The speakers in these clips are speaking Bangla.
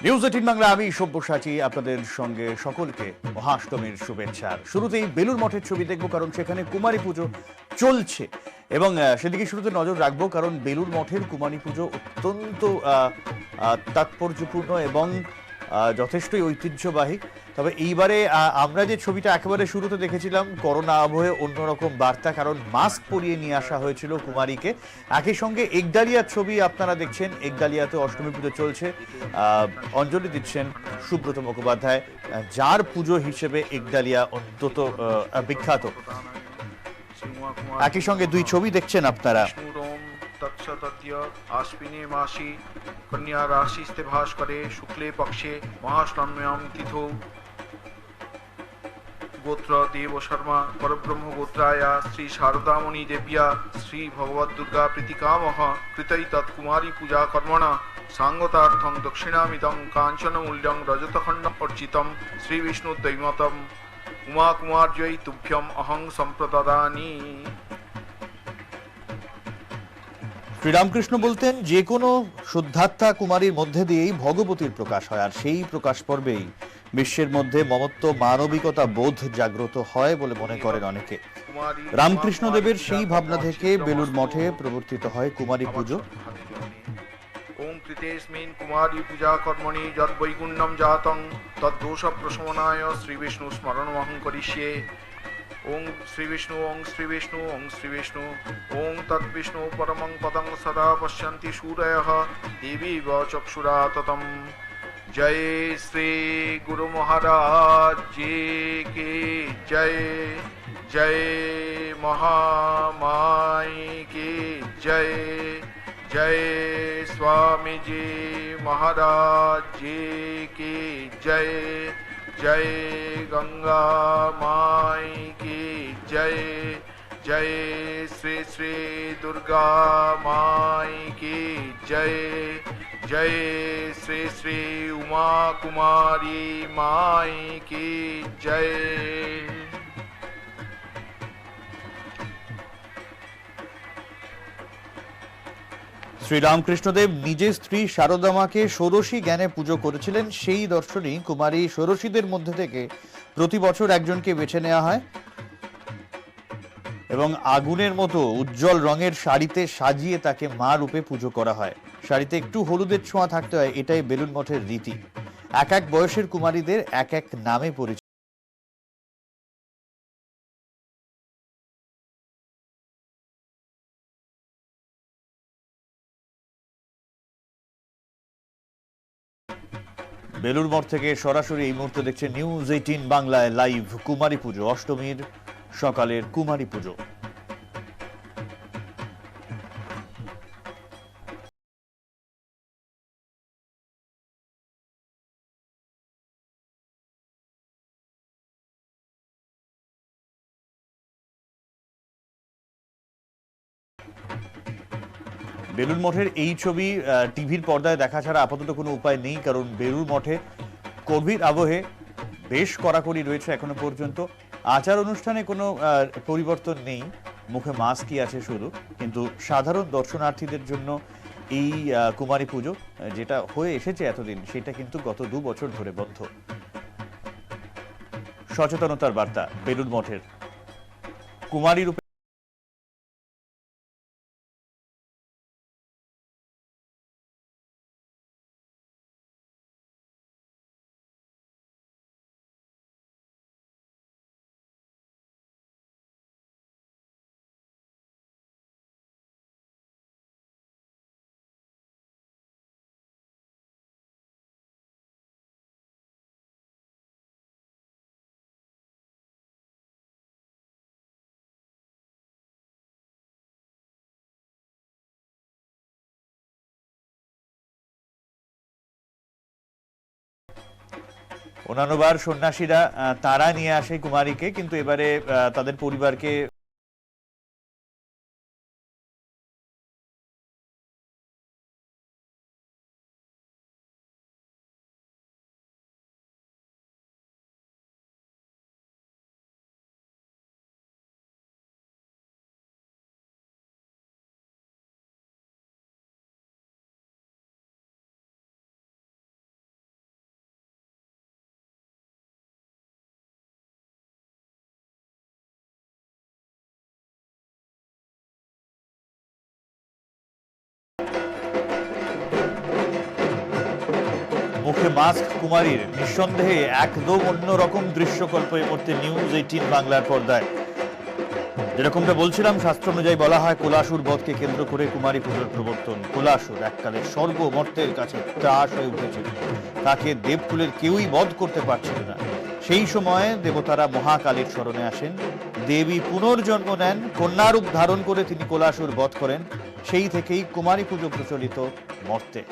নিউজ 18 বাংলা, আমি সব্যসাচী আপনাদের সঙ্গে সকলকে মহাষ্টমীর শুভেচ্ছা। শুরুতেই বেলুর মঠের ছবি দেখব, কারণ সেখানে কুমারী পুজো চলছে এবং সেদিকে শুরুতে নজর রাখবো, কারণ বেলুর মঠের কুমারী পুজো অত্যন্ত তাৎপর্যপূর্ণ এবং যথেষ্টই ঐতিহ্যবাহী। তবে এইবারে আমরা যে ছবিটা একেবারে শুরুতে দেখেছিলাম, করোনা আবহে অন্যরকম বার্তা, কারণ মাস্ক পরিয়ে নিয়ে আসা হয়েছিল কুমারীকে। একই সঙ্গে একডালিয়ার ছবি আপনারা দেখছেন। একডালিয়াতে অষ্টমী পুজো চলছে। অঞ্জলি দিচ্ছেন সুব্রত মুখোপাধ্যায়, যার পুজো হিসেবে একডালিয়া অন্তত বিখ্যাত। একই সঙ্গে দুই ছবি দেখছেন আপনারা। आश्विने मासी कन्या राशिस्ते भास्करे शुक्ले पक्षे महाष्टम्यां तिथौ गोत्र देव शर्मा परब्रह्म गोत्राया श्री शारदामणि देव्या श्री भगवत दुर्गा प्रीतिकामः कृतै तत्कुमारी पूजा कर्मणा सांगतार्थं दक्षिणामिदं काञ्चनमूल्यं रजतखण्डम् अर्जितं श्री विष्णु दैवतम् उमा कुमार्यै तुभ्यम् अहं सम्प्रददामि। শ্রীরামকৃষ্ণ বলতেন, যে কোনো শুদ্ধাত্মা কুমারীর মধ্যে দিয়েই ভগবতীর প্রকাশ হয়, আর সেই প্রকাশ পর্বেই বিশ্বের মধ্যে মমত্ব মানবিকতা বোধ জাগ্রত হয় বলে মনে করেন অনেকে। রামকৃষ্ণদেবের সেই ভাবনা থেকে বেলুর মঠে প্রবর্তিত হয় কুমারী পুজো। ओम कृतेस्मिन् कुमारी पूजा कर्मणि यद् वैकुण्ठं जातं तद्दोष प्रशमनाय श्री विष्णु स्मरणमहं करिष्ये। ओम श्री विष्णु ओम श्री विष्णु ओम श्री विष्णु ओम तद्विष्णु परमं पदं सदा पश्यन्ति सूरयः देवी व चक्षुरा ततं। जय श्री गुरु महाराज जी की जय। जय महामाई की जय। जय स्वामी जी महाराज जी की जय। जय गंगा माई की जय। जय श्री श्री दुर्गा माई की जय। जय श्री श्री उमा कुमारी माई की जय। শ্রীরামকৃষ্ণদেব নিজে স্ত্রী শারদামাকে ষোড়শী জ্ঞানে পুজো করেছিলেন। সেই দর্শনই কুমারী ষোড়শীদের মধ্যে থেকে প্রতি বছর একজনকে বেছে নেওয়া হয় এবং আগুনের মতো উজ্জ্বল রঙের শাড়িতে সাজিয়ে তাকে মা রূপে পুজো করা হয়। শাড়িতে একটু হলুদের ছোঁয়া থাকতে হয়, এটাই বেলুর মঠের রীতি। এক এক বয়সের কুমারীদের এক এক নামে পরিচিত। বেলুর মঠ থেকে সরাসরি এই মুহূর্তে দেখছেন নিউজ 18 বাংলায় লাইভ কুমারী পুজো, অষ্টমীর সকালের কুমারী পুজো। বেলুর মঠের এই ছবি টিভির পর্দায় দেখা ছাড়া আপাতত কোনো উপায় নেই, কারণ বেলুর মঠে কোভিড আবহে বেশ কড়াকড়ি রয়েছে এখনো পর্যন্ত। আচার অনুষ্ঠানে কোনো পরিবর্তন নেই, মুখে মাস্কই আছে শুধু। কিন্তু সাধারণ দর্শনার্থীদের জন্য এই কুমারী পুজো যেটা হয়ে এসেছে এতদিন, সেটা কিন্তু গত 2 বছর ধরে বন্ধ। সচেতনতার বার্তা বেলুর মঠের কুমারী রূপে। অন্যান্যবার সন্ন্যাসীরা তারা নিয়ে আসে কুমারীকে, কিন্তু এবারে তাদের পরিবারকে মুখে মাস্ক কুমারীর, নিঃসন্দেহে একদম অন্যরকম দৃশ্যকল্প এই মুহূর্তে নিউজ 18 বাংলার পর্দায়। যেরকমটা বলছিলাম, শাস্ত্র অনুযায়ী বলা হয় কোলাসুর বধকে কেন্দ্র করে কুমারী পুজোর প্রবর্তন। কোলাসুর এককালে স্বর্গ মর্তের কাছে ত্রাস হয়ে উঠেছিল, তাকে দেবকুলের কেউই বধ করতে পারছিল না। সেই সময়ে দেবতারা মহাকালীর শরণে আসেন, দেবী পুনর্জন্ম নেন, কন্যারূপ ধারণ করে তিনি কোলাসুর বধ করেন। সেই থেকেই কুমারী পুজো প্রচলিত মর্তে।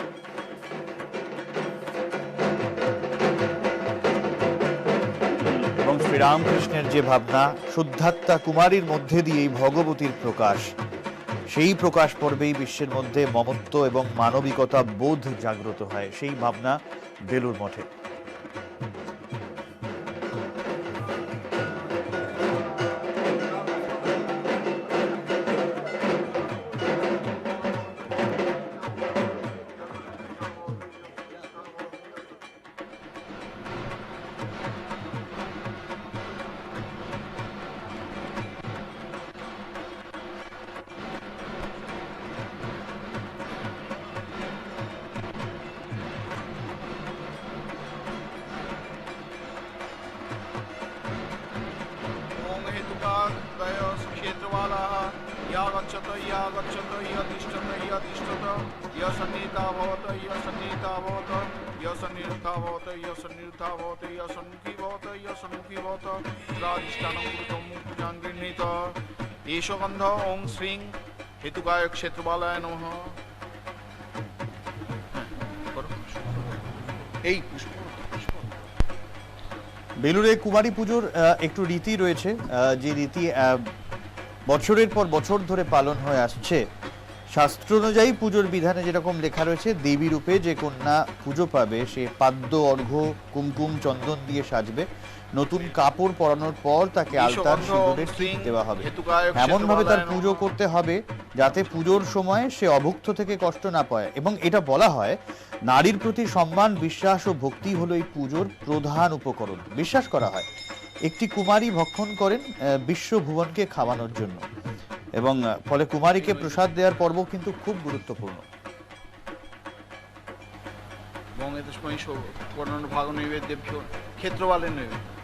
এবং শ্রীরামকৃষ্ণের যে ভাবনা, শুদ্ধাত্মা কুমারীর মধ্যে দিয়েই ভগবতীর প্রকাশ, সেই প্রকাশ পর্বেই বিশ্বের মধ্যে মমত্ব এবং মানবিকতা বোধ জাগ্রত হয়। সেই ভাবনা বেলুর মঠে। ओम हेतुकादय क्षेत्रवालाः या गच्छत या तिष्ठत या तिष्ठत या सन्निहिता भवत या सन्निहिता भवत या सन्निहिता भवत या सन्निहिता भवत या सन्मुखी भवत या सन्मुखी भवत प्रादिष्ठानं कृतं पूजां गृह्णीत एष गन्ध ओम श्रीं हेतुकाय क्षेत्रवालाय नमः। এই পুষ্প বেলুড়ে কুমারী পুজোর একটু রীতি রয়েছে, যে রীতি বছরের পর বছর ধরে পালন হয়ে আসছে। শাস্ত্র অনুযায়ী পুজোর বিধানে যেরকম লেখা রয়েছে, দেবী রূপে যে কন্যা পুজো পাবে সে পাদ্য, অর্ঘ্য, কুমকুম, চন্দন দিয়ে সাজবে। নতুন কাপড় পরানোর পর তাকে আলতার সিঁদুরের টিপ দেওয়া হবে। এমন ভাবে তার পুজো করতে হবে যাতে পুজোর সময় সে অভুক্ত থেকে কষ্ট না পায়। এবং এটা বলা হয়, নারীর প্রতি সম্মান, বিশ্বাস ও ভক্তি হলো এই পুজোর প্রধান উপকরণ। বিশ্বাস করা হয় একটি কুমারী ভক্ষণ করেন বিশ্বভুবনকে খাওয়ানোর জন্য, এবং ফলে কুমারীকে প্রসাদ দেওয়ার পর্ব কিন্তু খুব গুরুত্বপূর্ণ। ভাগ নৈবেদ্য ক্ষেত্রবালের নৈবেদ্য।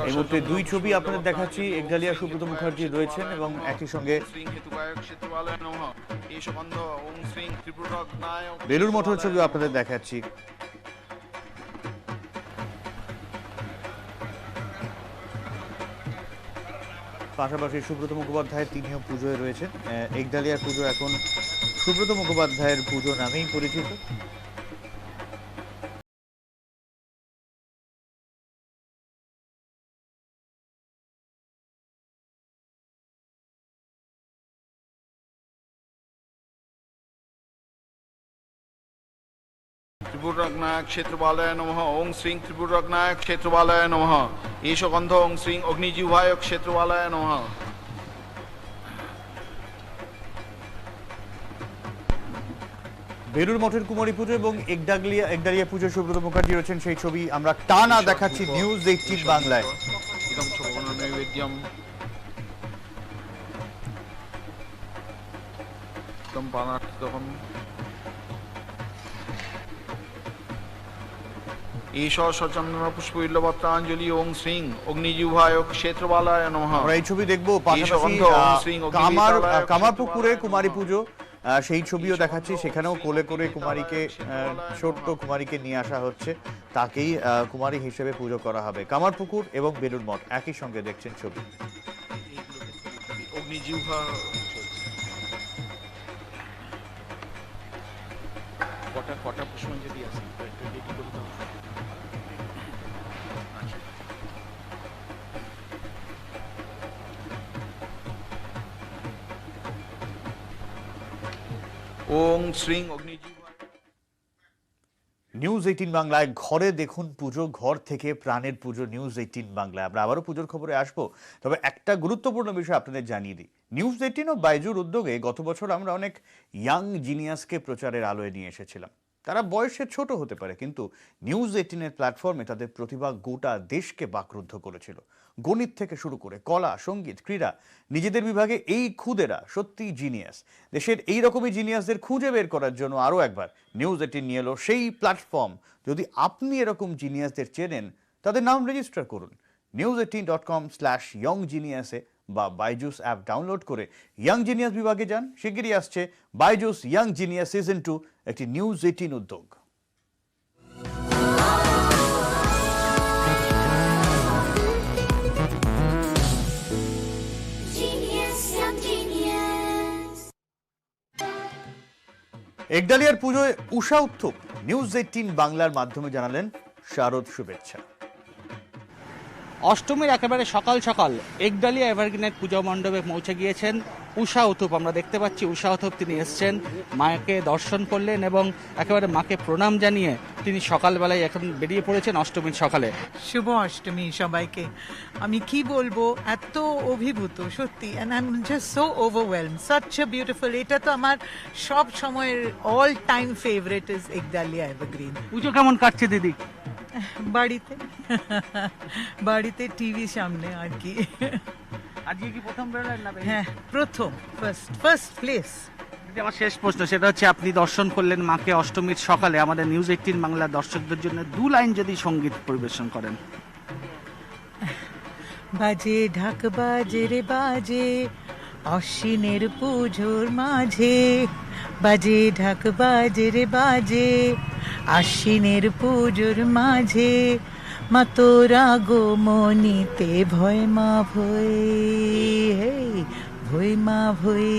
এই মুহূর্তে দুই ছবি আপনাদের দেখাচ্ছি। একডালিয়া সুব্রত মুখার্জি রয়েছেন এবং একই সঙ্গে বেলুর মঠের ছবি আপনাদের দেখাচ্ছি। পাশাপাশি সুব্রত মুখোপাধ্যায়ের তিনিও পুজোয় রয়েছেন। একডালিয়ার পুজো এখন সুব্রত মুখোপাধ্যায়ের পুজো নামেই পরিচিত। त्रिपुररत्नाय क्षेत्रपालाय नमः। ओं श्रीं त्रिपुररत्नाय क्षेत्रपालाय नमः। एष गन्ध ओं श्रीं अग्निजिह्वाय क्षेत्रपालाय नमः। বেলুর মঠের কুমারী পুজো এবং একডালিয়া পুজো সুব্রত মুখার্জি রয়েছেন, সেই ছবি আমরা টানা দেখাচ্ছি নিউজ 18 বাংলায়। ইদং সর্বণ নৈবেদ্যম তম পানার্থম ঈশো সচন্দন পুষ্পবিল্লপত্রাঞ্জলি ওং শ্রীং অগ্নিজিহ্বায় ক্ষেত্রবালায় নমঃ। আমরা এই ছবি দেখবো, পাশাপাশি কামারপুকুরে কুমারী পুজো, সেই ছবিও দেখাচ্ছি। সেখানেও কোলে করে কুমারীকে, ছোট্ট কুমারীকে নিয়ে আসা হচ্ছে, তাকেই কুমারী হিসেবে পুজো করা হবে। কামারপুকুর এবং বেলুর মঠ একই সঙ্গে দেখছেন ছবি। অগ্নিজিহ্বা কটা পুষ্পাঞ্জলি আছে ওং শ্রীং অগ্নিজিহ্বায় নিউজ 18 বাংলায় ঘরে দেখুন পুজো, ঘর থেকে প্রাণের পুজো নিউজ 18 বাংলায়। আমরা আবারও পুজোর খবরে আসবো, তবে একটা গুরুত্বপূর্ণ বিষয় আপনাদের জানিয়ে দিই। নিউজ 18 ও বাইজুর উদ্যোগে গত বছর আমরা অনেক ইয়াং জিনিয়াসকে প্রচারের আলোয় নিয়ে এসেছিলাম। তারা বয়সে ছোট হতে পারে, কিন্তু নিউজ 18 এর প্ল্যাটফর্মে তাদের প্রতিভা গোটা দেশকে বাকরুদ্ধ করেছিল। গণিত থেকে শুরু করে কলা, সঙ্গীত, ক্রীড়া, নিজেদের বিভাগে এই খুদেরা সত্যি জিনিয়াস। দেশের এই রকমই জিনিয়াসদের খুঁজে বের করার জন্য আরও একবার নিউজ 18 নিয়ে এলো সেই প্ল্যাটফর্ম। যদি আপনি এরকম জিনিয়াসদের চেনেন, তাদের নাম রেজিস্টার করুন news18.com/younggenius-এ বা বাইজুস অ্যাপ ডাউনলোড করে ইয়াং জিনিয়াস বিভাগে যান। শিগগিরই আসছে বাইজুস ইয়াং জিনিয়াস সিজন 2, একটি নিউজ 18 উদ্যোগ। একডালিয়ার পুজোয় উষা উত্থুপ, নিউজ 18 বাংলার মাধ্যমে জানালেন শারদ শুভেচ্ছা। অষ্টমীর একেবারে সকাল সকাল একডালিয়া এভারগ্রিনের পূজা মণ্ডপে পৌঁছে গিয়েছেন উষা উথুপ। আমরা দেখতে পাচ্ছি উষা উথুপ তিনি এসছেন, মাকে দর্শন করলেন এবং একেবারে মাকে প্রণাম জানিয়ে তিনি সকালবেলায় এখন বেরিয়ে পড়েছেন অষ্টমীর সকালে। শুভ অষ্টমী সবাইকে। আমি কি বলবো, এত অভিভূত সত্যি, and I am just so overwhelm, such a beautiful. এটা তো আমার সব সময়ের all time favourite is Ekdalia evergreen. পুজো কেমন কাটছে দিদি? বাড়িতে বাড়িতে টিভি সামনে আর কি। আজকে কি প্রথম বেরোলেন না? হ্যাঁ, প্রথম, ফার্স্ট প্লেস। আমার শেষ প্রশ্ন, সেটা হচ্ছে আপনি দর্শন করলেন মাকে অষ্টমীর সকালে, আমাদের নিউজ 18 বাংলার দর্শকদের জন্য 2 লাইন যদি সঙ্গীত পরিবেশন করেন। বাজে ঢাক বাজে রে বাজে অশ্বিনের পুজোর মাঝে, বাজে ঢাক বাজে রে বাজে আশ্বিনের পুজোর মাঝে, মা তোরা গো মনিতে ভয় মা ভয়, হে ভয় মা ভয়।